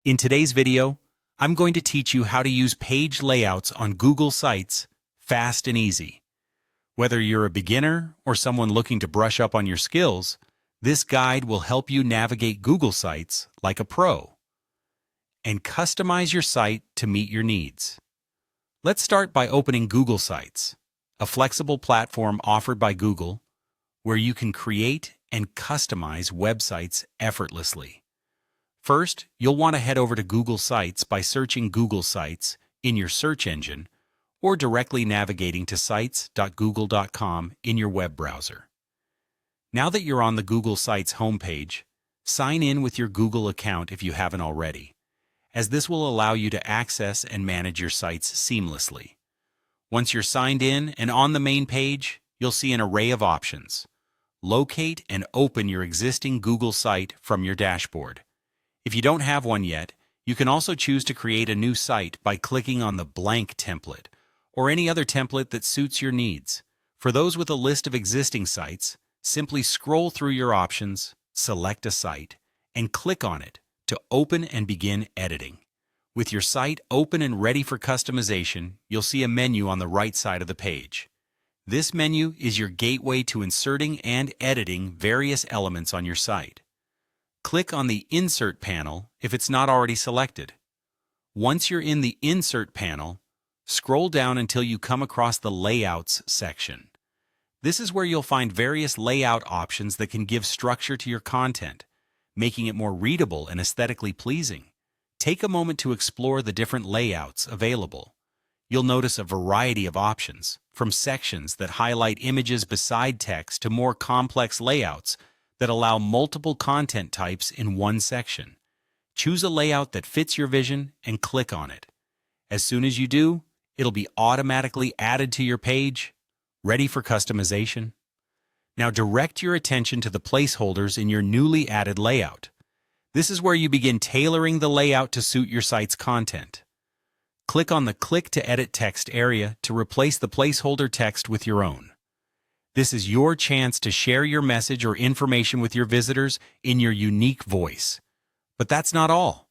In today's video, I'm going to teach you how to use page layouts on Google Sites fast and easy. Whether you're a beginner or someone looking to brush up on your skills, this guide will help you navigate Google Sites like a pro and customize your site to meet your needs. Let's start by opening Google Sites, a flexible platform offered by Google where you can create and customize websites effortlessly. First, you'll want to head over to Google Sites by searching Google Sites in your search engine or directly navigating to sites.google.com in your web browser. Now that you're on the Google Sites homepage, sign in with your Google account if you haven't already, as this will allow you to access and manage your sites seamlessly. Once you're signed in and on the main page, you'll see an array of options. Locate and open your existing Google site from your dashboard. If you don't have one yet, you can also choose to create a new site by clicking on the blank template or any other template that suits your needs. For those with a list of existing sites, simply scroll through your options, select a site, and click on it to open and begin editing. With your site open and ready for customization, you'll see a menu on the right side of the page. This menu is your gateway to inserting and editing various elements on your site. Click on the Insert panel if it's not already selected. Once you're in the Insert panel, scroll down until you come across the Layouts section. This is where you'll find various layout options that can give structure to your content, making it more readable and aesthetically pleasing. Take a moment to explore the different layouts available. You'll notice a variety of options, from sections that highlight images beside text to more complex layouts that allow multiple content types in one section. Choose a layout that fits your vision and click on it. As soon as you do, it'll be automatically added to your page, ready for customization. Now direct your attention to the placeholders in your newly added layout. This is where you begin tailoring the layout to suit your site's content. Click on the Click to Edit Text area to replace the placeholder text with your own. This is your chance to share your message or information with your visitors in your unique voice. But that's not all.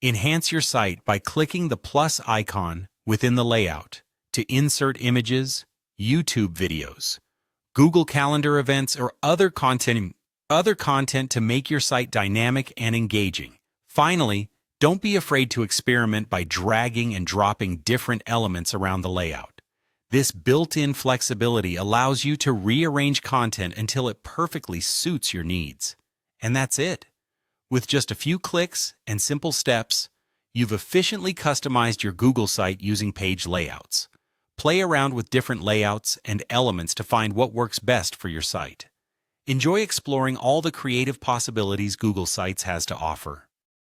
Enhance your site by clicking the plus icon within the layout to insert images, YouTube videos, Google Calendar events, or other content to make your site dynamic and engaging. Finally, don't be afraid to experiment by dragging and dropping different elements around the layout. This built-in flexibility allows you to rearrange content until it perfectly suits your needs. And that's it. With just a few clicks and simple steps, you've efficiently customized your Google site using page layouts. Play around with different layouts and elements to find what works best for your site. Enjoy exploring all the creative possibilities Google Sites has to offer.